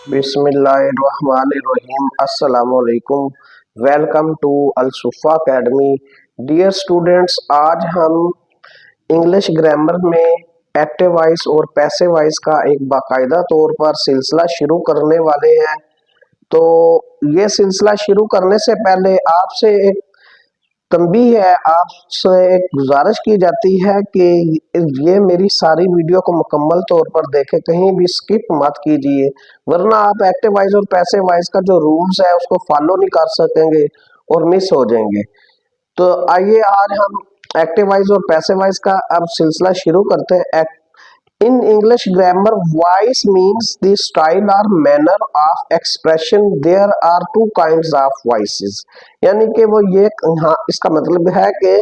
बिस्मिल्लाहिर्रहमानिर्रहीम। अस्सलामुअलैकुम। Welcome to Al Suffa academy. Dear students, आज हम इंग्लिश ग्रामर में एक्टिव वॉइस और पैसिव वॉइस का एक बाकायदा तौर पर सिलसिला शुरू करने वाले हैं। तो ये सिलसिला शुरू करने से पहले आपसे एक तंबीह है, आपसे एक गुजारिश की जाती है कि ये मेरी सारी वीडियो को मुकम्मल तौर पर देखें, कहीं भी स्किप मत कीजिए, वरना आप एक्टिव वॉइस और पैसिव वॉइस का जो रूल्स है उसको फॉलो नहीं कर सकेंगे और मिस हो जाएंगे। तो आइए आज हम एक्टिव वॉइस और पैसिव वॉइस का अब सिलसिला शुरू करते हैं। In English grammar, voice means the style or manner of expression. There are two kinds of voices. यानी कि वो ये, हाँ, इसका मतलब है कि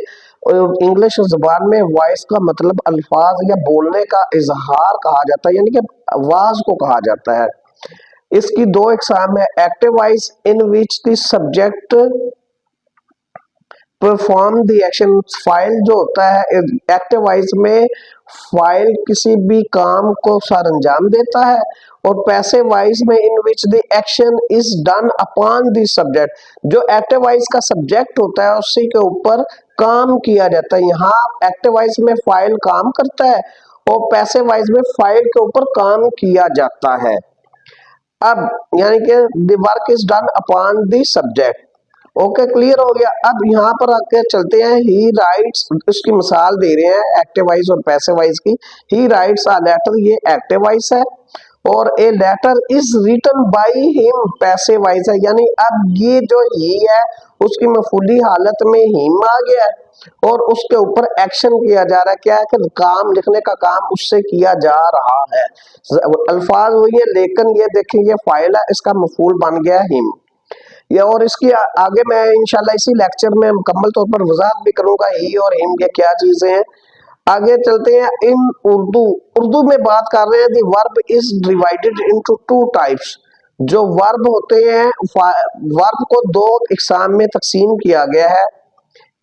इंग्लिश जुबान में वॉइस का मतलब अल्फाज या बोलने का इजहार कहा जाता है, यानी कि आवाज को कहा जाता है। इसकी दो इकसाम है। Active voice in which the subject perform the action. File जो होता है एक्टिव वॉइस में, फाइल किसी भी काम को सर अंजाम देता है। और पैसिव वॉइस में in which the action is done upon the subject, जो एक्टिव वॉइस का सब्जेक्ट होता है उसी के ऊपर काम किया जाता है। यहाँ एक्टिव वॉइस में फाइल काम करता है और पैसिव वॉइस में फाइल के ऊपर काम किया जाता है। अब यानी कि the work is done upon the subject. Okay, clear हो गया। अब यहाँ पर आके चलते हैं। ही राइट्स, इसकी मिसाल दे रहे हैं एक्टिव वॉइस और पैसिव वॉइस की। ही राइट्स अ लेटर, ये एक्टिव वॉइस है, और a letter is written by him, passive voice है। यानी अब ये जो ही है उसकी मफूली हालत में हिम आ गया है और उसके ऊपर एक्शन किया जा रहा है। क्या है कि काम लिखने का काम उससे किया जा रहा है। अल्फाज वही है, लेकिन ये देखें ये फाइल है, इसका मफूल बन गया हिम। ये और इसकी आगे मैं इंशाल्लाह इसी लेक्चर में मुकम्मल तौर पर वजाहत भी करूंगा ही और हिम के क्या चीजें हैं। आगे चलते हैं। इन उर्दू में बात कर रहे हैं। दी verb is divided into two types. जो वर्ब होते हैं, वर्ब को दो इकसाम में तकसीम किया गया है।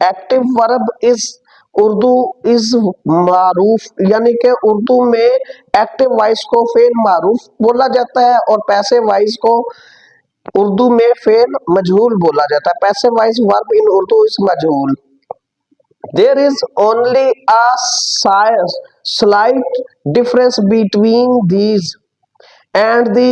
Active verb is Urdu is मारूफ, यानी कि उर्दू में एक्टिव वॉइस को फेल मारूफ बोला जाता है और पैसिव वॉइस को उर्दू में फेल मजहूल बोला जाता है। Passive voice verb in Urdu is मजहूल। There is only a slight difference between these and the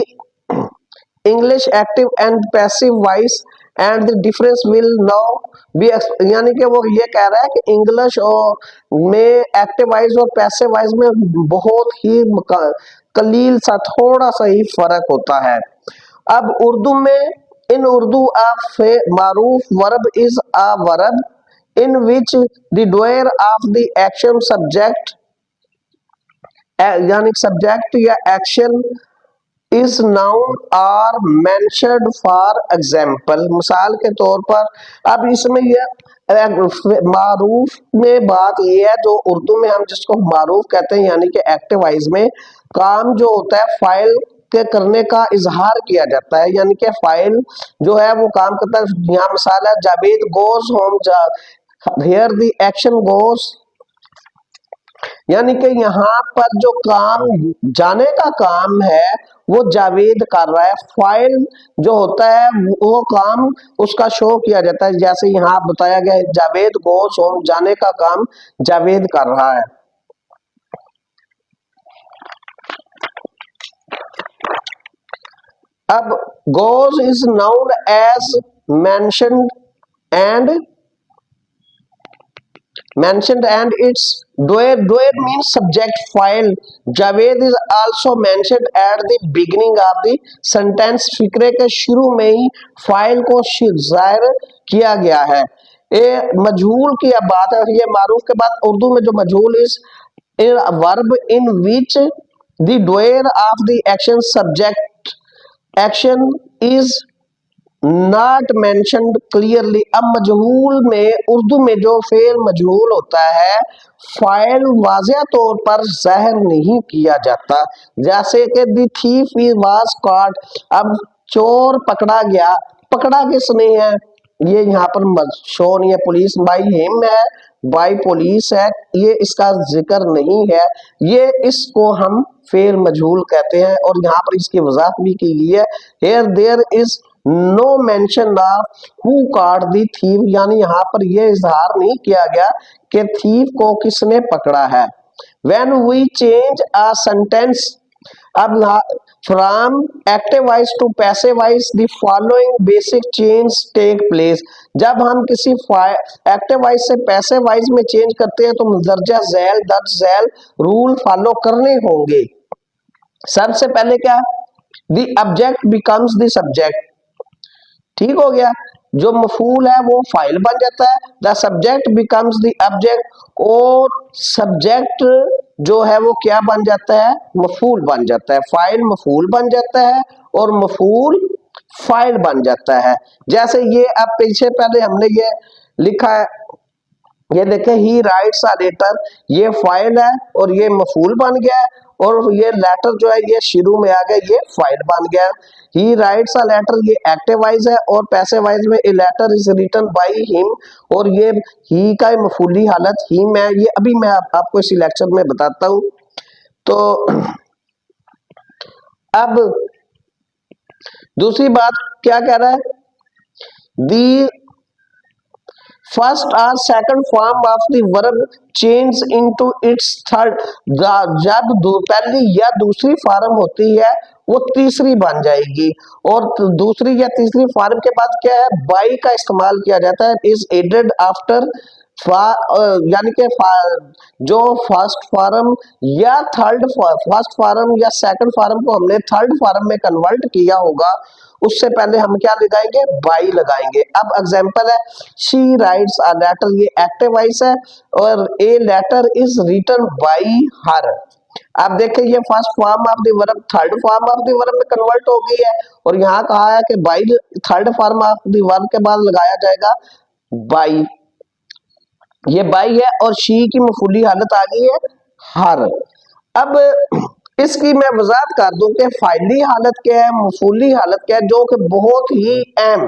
English active and passive voice, and the difference will now be, यानी कि वो ये कह रहा है कि इंग्लिश और में एक्टिव वॉइस और पैसिव वॉइस में बहुत ही कलील सा, थोड़ा सा ही फर्क होता है। अब उर्दू में, इन उर्दू a मारूफ verb is a verb in which the doer of the action subject, यानी सब्जेक्ट या action is noun or mentioned for example, मिसाल के तौर पर। अब इसमें यह मारूफ में बात यह है, जो उर्दू में हम जिसको मारूफ कहते हैं, यानी कि एक्टिव वॉइस में काम जो होता है फाइल के करने का इजहार किया जाता है, यानी कि फाइल जो है वो काम करता है। यहाँ मिसाल है, Javed goes home, here the action goes, यानी कि यहाँ पर जो काम जाने का काम है वो जावेद कर रहा है। फाइल जो होता है वो काम उसका शो किया जाता है, जैसे यहाँ बताया गया है जावेद गोज होम, जाने का काम जावेद कर रहा है। अब goes is noun as mentioned and its doer means subject file. Javed is also mentioned at the beginning of the sentence. फिक्रे के शुरू में ही फाइल को जाहिर किया गया है। ये मजहूल की अब बात है। ये मारूफ के बाद उर्दू में जो मजहूल इस verb in which the doer of the action subject action is not mentioned clearly. अब मजहूल में उर्दू में जो फेल मजहूल होता है फाइल वाज़ेह तौर पर ज़ाहिर नहीं किया जाता, जैसे कि द थीफ वाज कॉट। अब चोर पकड़ा गया, पकड़ा किसने है ये यहाँ पर शो नहीं है, पुलिस बाई हिम है, बाय पुलिस है, ये इसका जिक्र नहीं है, ये इसको हम फेल मजहूल कहते हैं। और यहाँ पर इसकी वजाहत भी की गई है, here there is no mention of who caught the thief, यानी यहाँ पर यह इजहार नहीं किया गया कि थीव को किसने पकड़ा है। When we change a sentence, अब from active voice to passive voice the following basic change take place। जब हम किसी एक्टिव वॉइस से पैसिव वॉइस में चेंज करते हैं तो दर्जा झैल दर्ज झैल रूल फॉलो करने होंगे। सबसे पहले क्या, the object becomes the subject, ठीक हो गया, जो मफूल है वो फाइल बन जाता है, the subject becomes the object, और सब्जेक्ट जो है वो क्या बन जाता है, मफूल बन जाता है, फाइल मफूल बन जाता है और मफूल फाइल बन जाता है। जैसे ये अब पीछे पहले हमने ये लिखा है, ये देखें ही राइट्स अ लेटर, ये फाइल है और ये मफूल बन गया है, और ये लेटर जो है ये शुरू में आ गया, ये फाइल बन गया। ही राइट्स अ लेटर, ये एक्टिव वॉइस है, और पैसिव वॉइस में a letter is written by him, और ये ही का मफूली हालत हिम है, ये अभी मैं आपको इसी लेक्चर में बताता हूं। तो अब दूसरी बात क्या कह रहा है, दी फर्स्ट और second form of the verb change into its third, जब पहली या दूसरी फॉर्म होती है वो तीसरी बन जाएगी, और दूसरी या तीसरी फॉर्म के बाद क्या है, बाई का इस्तेमाल किया जाता है, इज एडेड आफ्टर, यानी कि जो फर्स्ट फॉर्म या थर्ड, फर्स्ट फॉर्म या सेकंड फॉर्म को हमने थर्ड फॉर्म में कन्वर्ट किया होगा, उससे पहले हम क्या लगाएंगे, बाई लगाएंगे। अब एग्जांपल है, शी राइट्स अ लेटर, ये एक्टिव वॉइस है, और a letter is written by her. अब देखिए ये first form of the verb third form of the verb में कन्वर्ट हो गई है, और यहाँ कहा है कि by third form of the verb के बाद लगाया जाएगा बाई, ये बाई है, और शी की मफूली हालत आ गई है हर। अब इसकी मैं वजाहत कर दूं कि फाइली हालत क्या है, मफूली हालत क्या है, जो कि बहुत ही अहम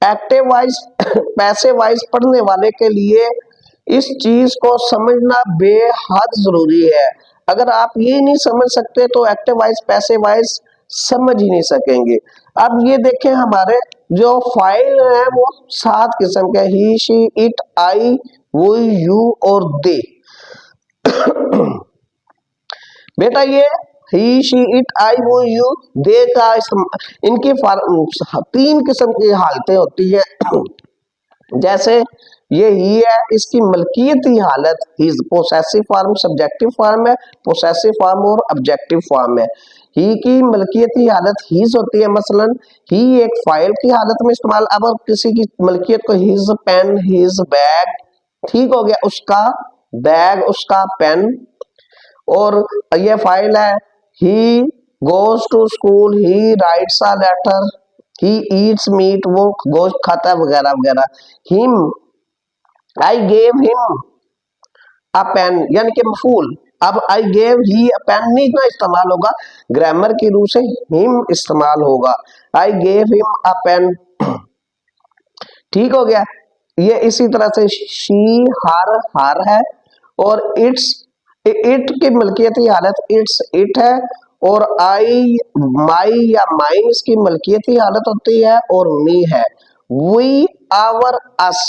एक्टिव वॉइस पैसिव वॉइस पढ़ने वाले के लिए इस चीज को समझना बेहद जरूरी है। अगर आप ये नहीं समझ सकते तो एक्टिव वॉइस पैसिव वॉइस समझ ही नहीं सकेंगे। अब ये देखें, हमारे जो फाइल है वो 7 किस्म के, ही शी इट आई वो यू और दे। बेटा ये ही शी इट आई वो यू दे का इनकी 3 किस्म की हालतें होती है। जैसे ये ही है, इसकी मलकियती हालत his, possessive form subjective form है, पोसेसिव फॉर्म और ऑब्जेक्टिव फॉर्म है। ही की मलकियती हालत हिज होती है, मसलन ही एक फाइल की हालत में इस्तेमाल, अब किसी की मलकियत को हिज पेन हिज बैग, ठीक हो गया, उसका बैग उसका पेन, और ये फाइल है, he goes to school, he writes a letter, he eats meat, वो गोश्त खाता है वगैरह वगैरह। Him, I gave him a pen, यानी कि मफूल। अब आई गेव ही पेन नहीं ना इस्तेमाल होगा, ग्रामर की रूह से हिम इस्तेमाल होगा, I gave him a pen, ठीक हो गया। ये इसी तरह से शी हार है, और इट्स इट की मलकियती हालत इट्स इट है, और आई माई या माइन इसकी मलकियती हालत होती है, और मी है, we our us,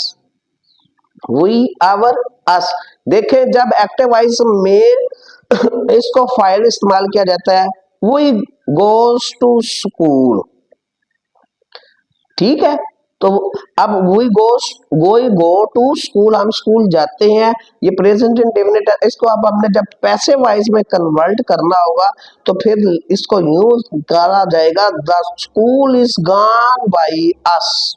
we our us. देखें जब एक्टिव वॉइस में इसको फाइल इस्तेमाल किया जाता है, वी गोज टू स्कूल, ठीक है, तो अब वी गो टू स्कूल, हम स्कूल जाते हैं, ये प्रेजेंट इंडेफिनिट है। इसको अब हमने जब पैसिव वॉइस में कन्वर्ट करना होगा तो फिर इसको यूज करा जाएगा, the school is gone by us,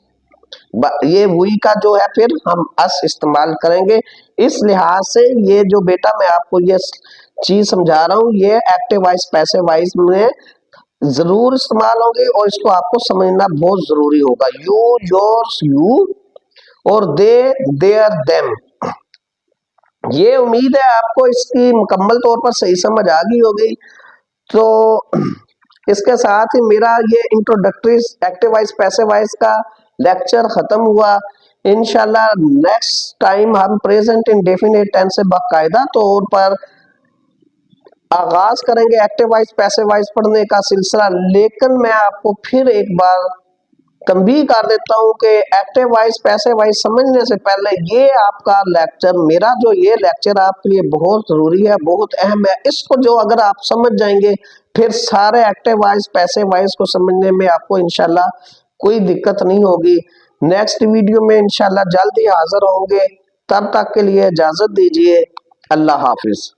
ये वी का जो है फिर हम अस इस्तेमाल करेंगे। इस लिहाज से ये जो बेटा मैं आपको ये चीज समझा रहा हूँ, ये एक्टिव वॉइस पैसिव वॉइस में जरूर इस्तेमाल होंगे, और इसको आपको समझना बहुत जरूरी होगा। यू योर्स यू, और दे देयर देम। ये उम्मीद है आपको इसकी मुकम्मल तौर पर सही समझ आ गई होगी। तो इसके साथ ही मेरा ये introductory active voice passive voice का लेक्चर खत्म हुआ। इंशाल्लाह नेक्स्ट टाइम हम प्रेजेंट इंडेफिनिट टेंस से बाकायदा तौर पर आगाज करेंगे एक्टिव वाइज पैसिव वाइज पढ़ने का सिलसिला। लेकिन मैं आपको फिर एक बार तंबीह कर देता हूं कि एक्टिव वाइज पैसिव वाइज समझने से पहले ये आपका लेक्चर, मेरा जो ये लेक्चर आपके लिए बहुत जरूरी है, बहुत अहम है। इसको जो अगर आप समझ जाएंगे फिर सारे एक्टिव वाइज पैसिव वाइज को समझने में आपको इंशाल्लाह कोई दिक्कत नहीं होगी। नेक्स्ट वीडियो में इंशाल्लाह जल्द ही हाजिर होंगे, तब तक के लिए इजाजत दीजिए। अल्लाह हाफिज।